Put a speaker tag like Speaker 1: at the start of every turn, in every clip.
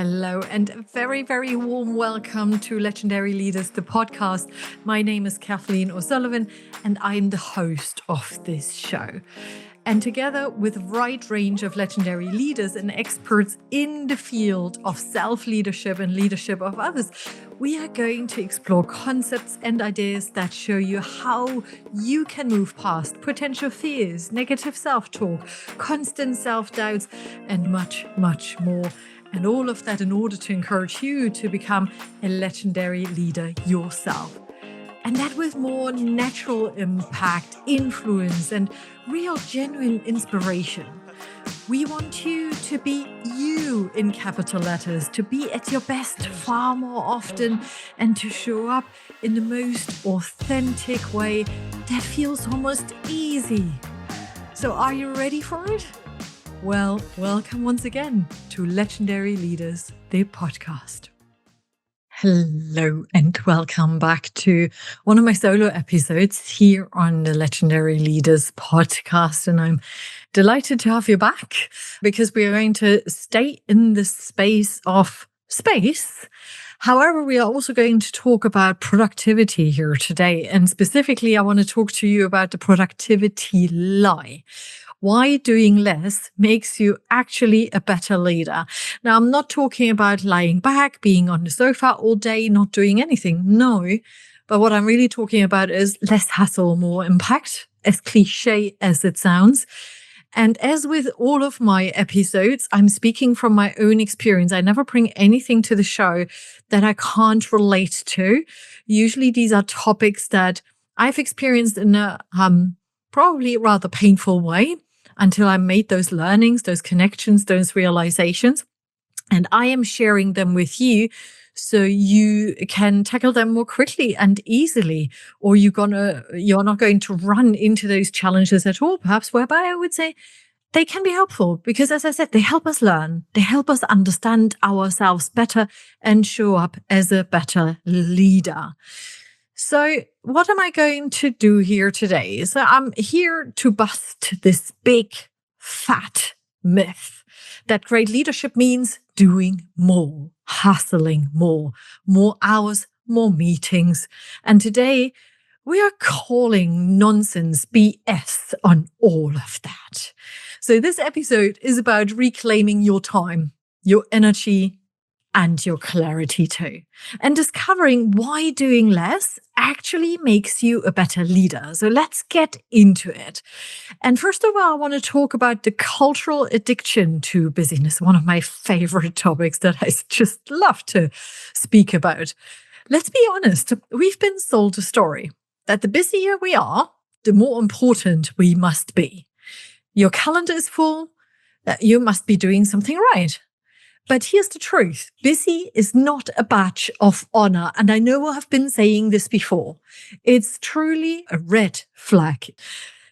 Speaker 1: Hello, and a very, very warm welcome to Legendary Leaders, the podcast. My name is Cathleen O'Sullivan, and I'm the host of this show. And together with a wide range of legendary leaders and experts in the field of self-leadership and leadership of others, we are going to explore concepts and ideas that show you how you can move past potential fears, negative self-talk, constant self-doubts, and much, much more. And all of that in order to encourage you to become a legendary leader yourself. And that with more natural impact, influence, and real genuine inspiration. We want you to be you in capital letters, to be at your best far more often, and to show up in the most authentic way that feels almost easy. So are you ready for it? Well, welcome once again to Legendary Leaders, the podcast. Hello and welcome back to one of my solo episodes here on the Legendary Leaders podcast. And I'm delighted to have you back because we are going to stay in the space of space. However, we are also going to talk about productivity here today. And specifically, I want to talk to you about the productivity lie. Why doing less makes you actually a better leader. Now, I'm not talking about lying back, being on the sofa all day, not doing anything. No. But what I'm really talking about is less hassle, more impact, as cliche as it sounds. And as with all of my episodes, I'm speaking from my own experience. I never bring anything to the show that I can't relate to. Usually these are topics that I've experienced in a probably rather painful way, until I made those learnings, those connections, those realizations. And I am sharing them with you so you can tackle them more quickly and easily, or you're not going to run into those challenges at all, perhaps, whereby I would say they can be helpful because, as I said, they help us learn, they help us understand ourselves better and show up as a better leader. So what am I going to do here today? So I'm here to bust this big, fat myth that great leadership means doing more, hustling more hours, more meetings. And today we are calling nonsense BS on all of that. So this episode is about reclaiming your time, your energy, and your clarity too, and discovering why doing less actually makes you a better leader. So let's get into it. And first of all, I want to talk about the cultural addiction to busyness, one of my favorite topics that I just love to speak about. Let's be honest, we've been sold a story that the busier we are, the more important we must be. Your calendar is full, that you must be doing something right. But here's the truth. Busy is not a badge of honor. And I know I've been saying this before. It's truly a red flag.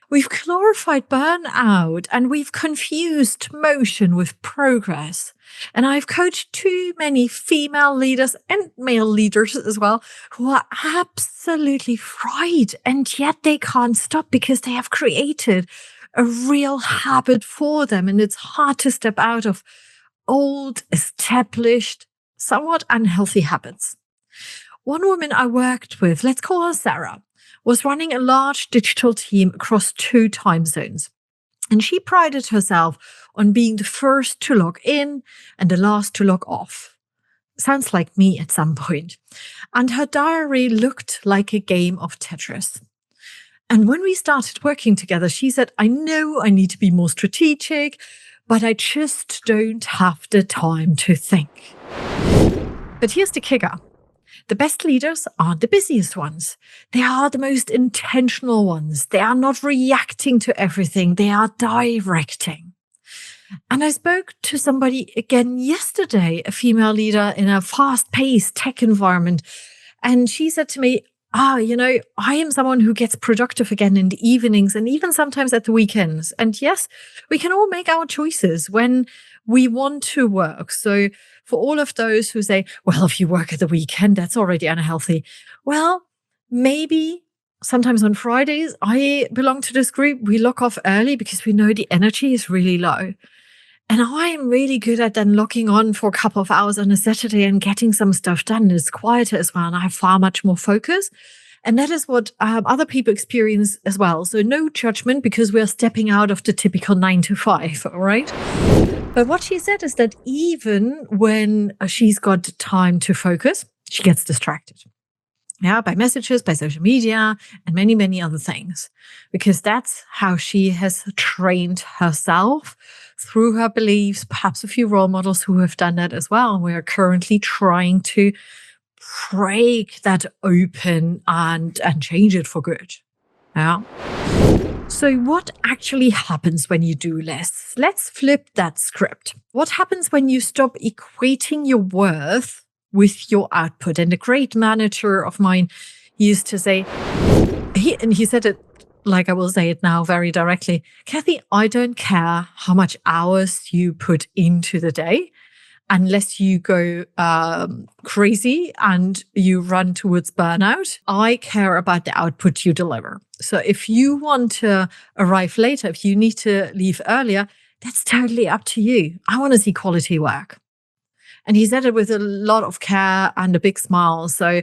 Speaker 1: We've glorified burnout and we've confused motion with progress. And I've coached too many female leaders and male leaders as well who are absolutely fried, and yet they can't stop because they have created a real habit for them. And it's hard to step out of old, established, somewhat unhealthy habits. One woman I worked with, let's call her Sarah, was running a large digital team across 2 time zones. And she prided herself on being the first to log in and the last to log off. Sounds like me at some point. And her diary looked like a game of Tetris. And when we started working together, she said, I know I need to be more strategic, but I just don't have the time to think. But here's the kicker. The best leaders aren't the busiest ones. They are the most intentional ones. They are not reacting to everything. They are directing. And I spoke to somebody again yesterday, a female leader in a fast-paced tech environment. And she said to me, I am someone who gets productive again in the evenings and even sometimes at the weekends. And yes, we can all make our choices when we want to work. So for all of those who say, well, if you work at the weekend, that's already unhealthy. Well, maybe sometimes on Fridays, I belong to this group. We log off early because we know the energy is really low. And I'm really good at then logging on for a couple of hours on a Saturday and getting some stuff done. It's quieter as well. And I have far much more focus. And that is what other people experience as well. So no judgment, because we're stepping out of the typical 9 to 5. All right. But what she said is that even when she's got time to focus, she gets distracted. Yeah, by messages, by social media, and many, many other things, because that's how she has trained herself through her beliefs, perhaps a few role models who have done that as well. And we are currently trying to break that open and change it for good. Yeah. So what actually happens when you do less? Let's flip that script. What happens when you stop equating your worth with your output? And a great manager of mine used to say, he said it like I will say it now very directly, Kathy, I don't care how much hours you put into the day, unless you go crazy and you run towards burnout. I care about the output you deliver. So if you want to arrive later, if you need to leave earlier, that's totally up to you. I want to see quality work. And he said it with a lot of care and a big smile. So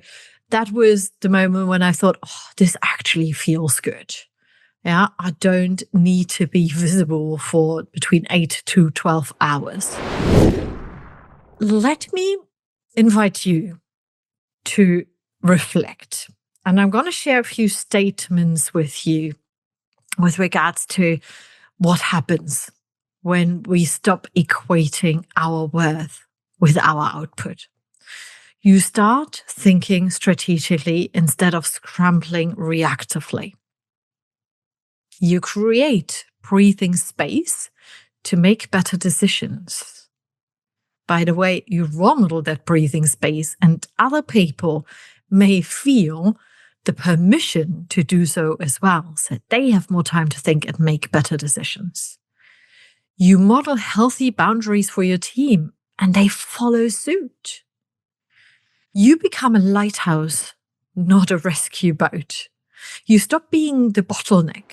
Speaker 1: that was the moment when I thought, oh, this actually feels good. Yeah, I don't need to be visible for between 8 to 12 hours. Let me invite you to reflect. And I'm going to share a few statements with you with regards to what happens when we stop equating our worth with our output. You start thinking strategically instead of scrambling reactively. You create breathing space to make better decisions. By the way, you model that breathing space, and other people may feel the permission to do so as well, so they have more time to think and make better decisions. You model healthy boundaries for your team, and they follow suit. You become a lighthouse, not a rescue boat. You stop being the bottleneck.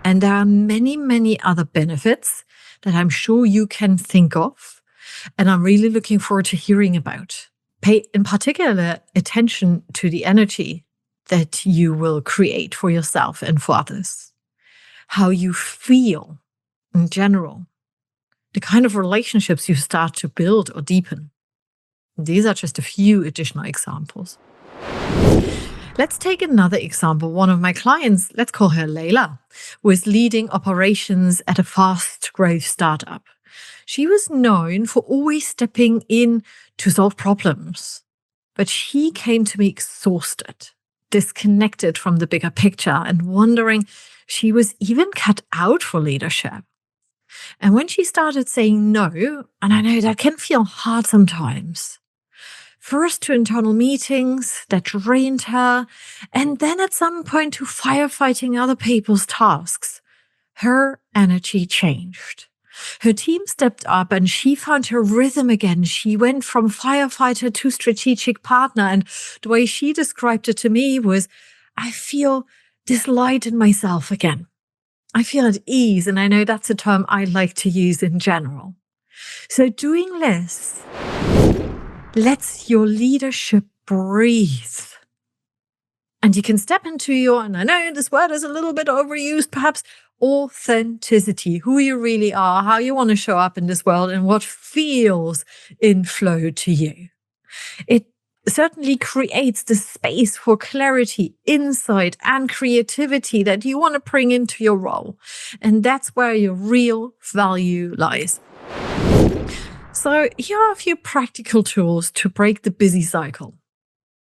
Speaker 1: And there are many, many other benefits that I'm sure you can think of, and I'm really looking forward to hearing about. Pay in particular attention to the energy that you will create for yourself and for others, how you feel in general, the kind of relationships you start to build or deepen. These are just a few additional examples. Let's take another example. One of my clients, let's call her Layla, was leading operations at a fast growth startup. She was known for always stepping in to solve problems, but she came to me exhausted, disconnected from the bigger picture, and wondering she was even cut out for leadership. And when she started saying no, and I know that can feel hard sometimes, first to internal meetings that drained her, and then at some point to firefighting other people's tasks, her energy changed. Her team stepped up and she found her rhythm again. She went from firefighter to strategic partner. And the way she described it to me was, I feel this light in myself again. I feel at ease. And I know that's a term I like to use in general. So doing less lets your leadership breathe. And you can step into your, and I know this word is a little bit overused, perhaps, authenticity, who you really are, how you want to show up in this world, and what feels in flow to you. It certainly creates the space for clarity, insight, and creativity that you want to bring into your role. And that's where your real value lies. So here are a few practical tools to break the busy cycle.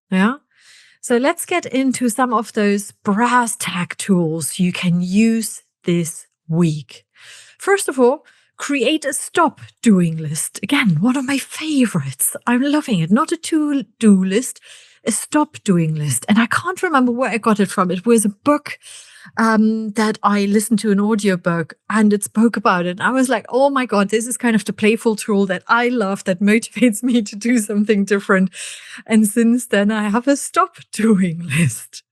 Speaker 1: Yeah. So let's get into some of those brass tack tools you can use this week. First of all, create a stop doing list. Again, one of my favorites. I'm loving it. Not a to-do list, a stop doing list. And I can't remember where I got it from. It was a book that I listened to, an audiobook, and it spoke about it. And I was like, oh my God, this is kind of the playful tool that I love, that motivates me to do something different. And since then, I have a stop doing list.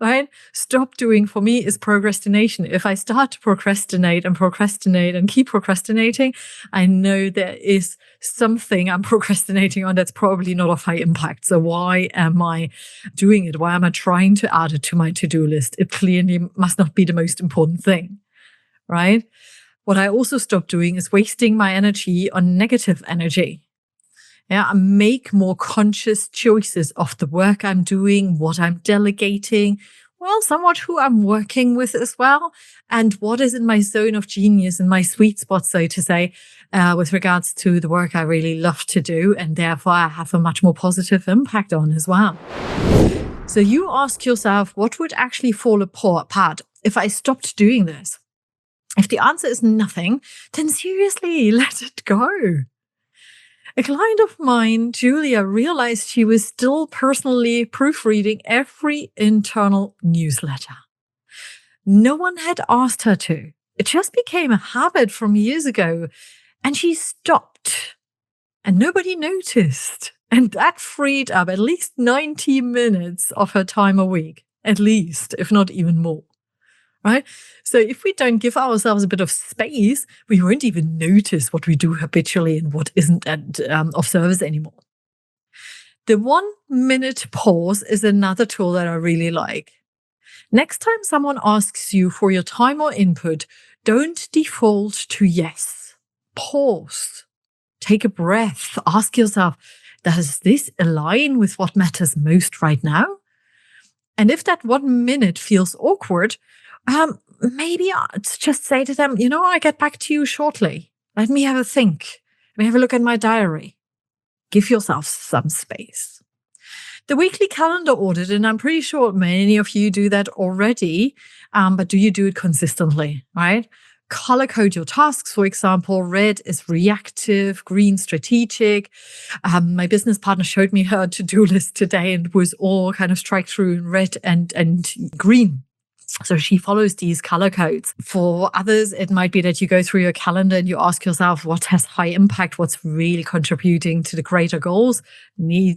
Speaker 1: right? Stop doing for me is procrastination. If I start to procrastinate and keep procrastinating, I know there is something I'm procrastinating on that's probably not of high impact. So why am I doing it? Why am I trying to add it to my to-do list? It clearly must not be the most important thing, right? What I also stopped doing is wasting my energy on negative energy. Yeah, I make more conscious choices of the work I'm doing, what I'm delegating, well, somewhat who I'm working with as well, and what is in my zone of genius and my sweet spot, so to say, with regards to the work I really love to do, and therefore I have a much more positive impact on as well. So you ask yourself, what would actually fall apart if I stopped doing this? If the answer is nothing, then seriously, let it go. A client of mine, Julia, realized she was still personally proofreading every internal newsletter. No one had asked her to. It just became a habit from years ago, and she stopped. And nobody noticed. And that freed up at least 90 minutes of her time a week, at least, if not even more. Right? So if we don't give ourselves a bit of space, we won't even notice what we do habitually and what isn't of service anymore. The 1-minute pause is another tool that I really like. Next time someone asks you for your time or input, don't default to yes. Pause. Take a breath. Ask yourself, does this align with what matters most right now? And if that 1 minute feels awkward, maybe just say to them, I'll get back to you shortly. Let me have a think. Let me have a look at my diary. Give yourself some space. The weekly calendar audit, and I'm pretty sure many of you do that already, but do you do it consistently, right? Color code your tasks. For example, red is reactive, green strategic. My business partner showed me her to-do list today and it was all kind of strike through in red and green. So she follows these color codes. For others, it might be that you go through your calendar and you ask yourself what has high impact, what's really contributing to the greater goals. There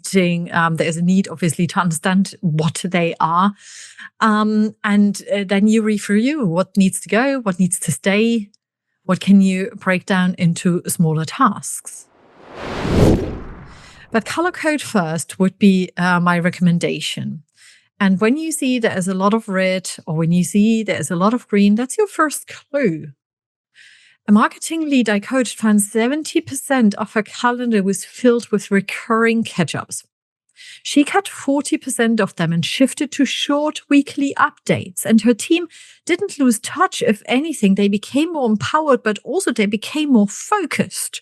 Speaker 1: is a need, obviously, to understand what they are. And then you review what needs to go, what needs to stay, what can you break down into smaller tasks. But color code first would be my recommendation. And when you see there is a lot of red or when you see there is a lot of green, that's your first clue. A marketing lead I coached found 70% of her calendar was filled with recurring catch-ups. She cut 40% of them and shifted to short weekly updates. And her team didn't lose touch. If anything, they became more empowered, but also they became more focused.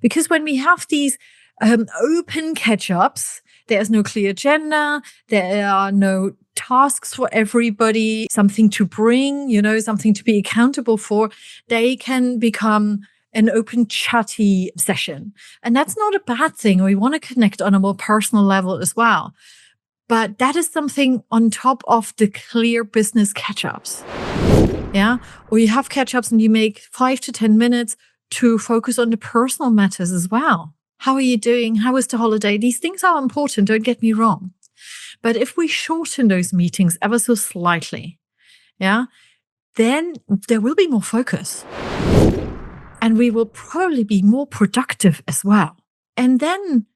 Speaker 1: Because when we have these open catch-ups, there's no clear agenda. There are no tasks for everybody, something to bring, something to be accountable for. They can become an open chatty session. And that's not a bad thing. We want to connect on a more personal level as well. But that is something on top of the clear business catch-ups. Yeah. Or you have catch-ups and you make 5 to 10 minutes to focus on the personal matters as well. How are you doing? How was the holiday? These things are important, don't get me wrong. But if we shorten those meetings ever so slightly, then there will be more focus. And we will probably be more productive as well. And then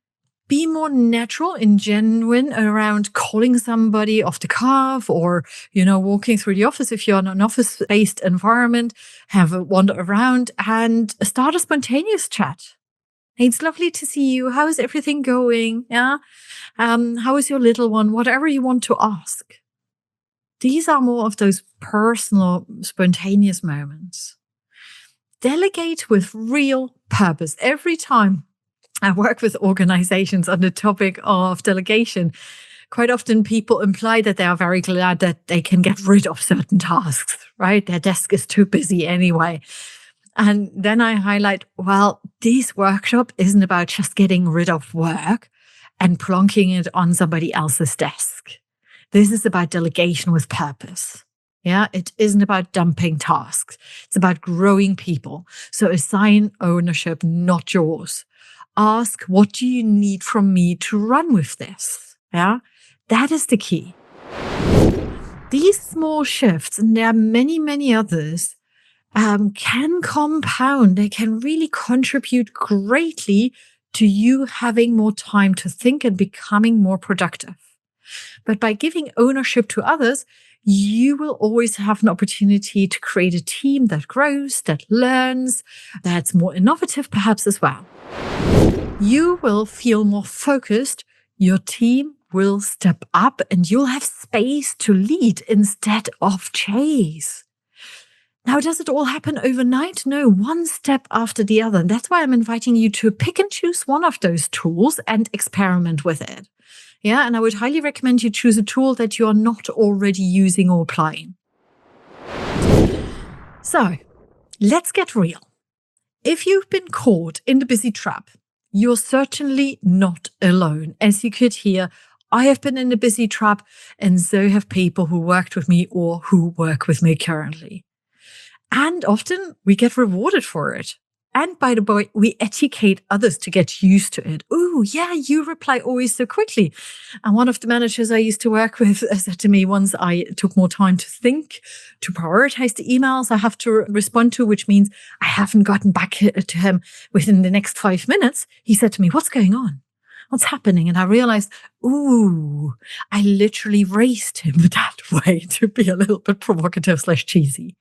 Speaker 1: be more natural and genuine around calling somebody off the cuff or, walking through the office if you're in an office-based environment, have a wander around and start a spontaneous chat. It's lovely to see you. How is everything going? Yeah. How is your little one? Whatever you want to ask. These are more of those personal, spontaneous moments. Delegate with real purpose. Every time I work with organizations on the topic of delegation, quite often people imply that they are very glad that they can get rid of certain tasks, right? Their desk is too busy anyway. And then I highlight, well, this workshop isn't about just getting rid of work and plonking it on somebody else's desk. This is about delegation with purpose. Yeah, it isn't about dumping tasks. It's about growing people. So assign ownership, not yours. Ask, what do you need from me to run with this? Yeah, that is the key. These small shifts, and there are many, many others, can compound. They can really contribute greatly to you having more time to think and becoming more productive. But by giving ownership to others, you will always have an opportunity to create a team that grows, that learns, that's more innovative, perhaps as well. You will feel more focused. Your team will step up and you'll have space to lead instead of chase. Now, does it all happen overnight? No, one step after the other. And that's why I'm inviting you to pick and choose one of those tools and experiment with it. Yeah, and I would highly recommend you choose a tool that you are not already using or applying. So, let's get real. If you've been caught in the busy trap, you're certainly not alone. As you could hear, I have been in the busy trap, and so have people who worked with me or who work with me currently. And often we get rewarded for it. And by the way, we educate others to get used to it. Oh, yeah, you reply always so quickly. And one of the managers I used to work with said to me once, I took more time to think, to prioritize the emails I have to respond to, which means I haven't gotten back to him within the next 5 minutes. He said to me, what's going on? What's happening? And I realized, I literally raised him that way, to be a little bit provocative / cheesy.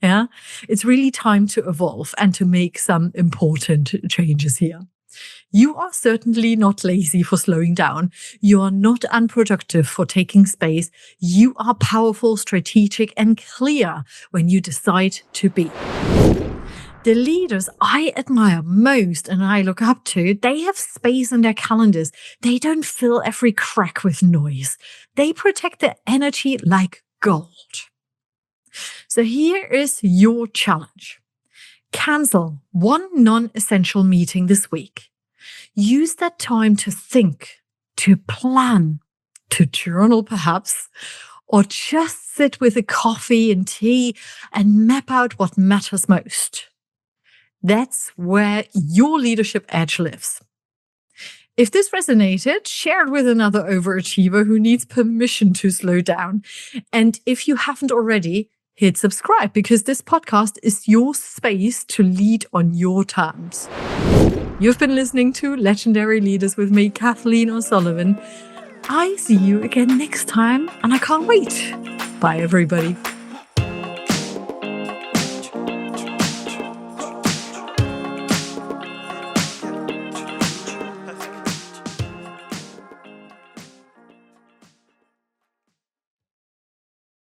Speaker 1: Yeah, it's really time to evolve and to make some important changes here. You are certainly not lazy for slowing down. You are not unproductive for taking space. You are powerful, strategic, and clear when you decide to be. The leaders I admire most and I look up to, they have space in their calendars. They don't fill every crack with noise. They protect their energy like gold. So here is your challenge. Cancel one non-essential meeting this week. Use that time to think, to plan, to journal perhaps, or just sit with a coffee and tea and map out what matters most. That's where your leadership edge lives. If this resonated, share it with another overachiever who needs permission to slow down. And if you haven't already, hit subscribe, because this podcast is your space to lead on your terms. You've been listening to Legendary Leaders with me, Cathleen O'Sullivan. I see you again next time, and I can't wait. Bye, everybody.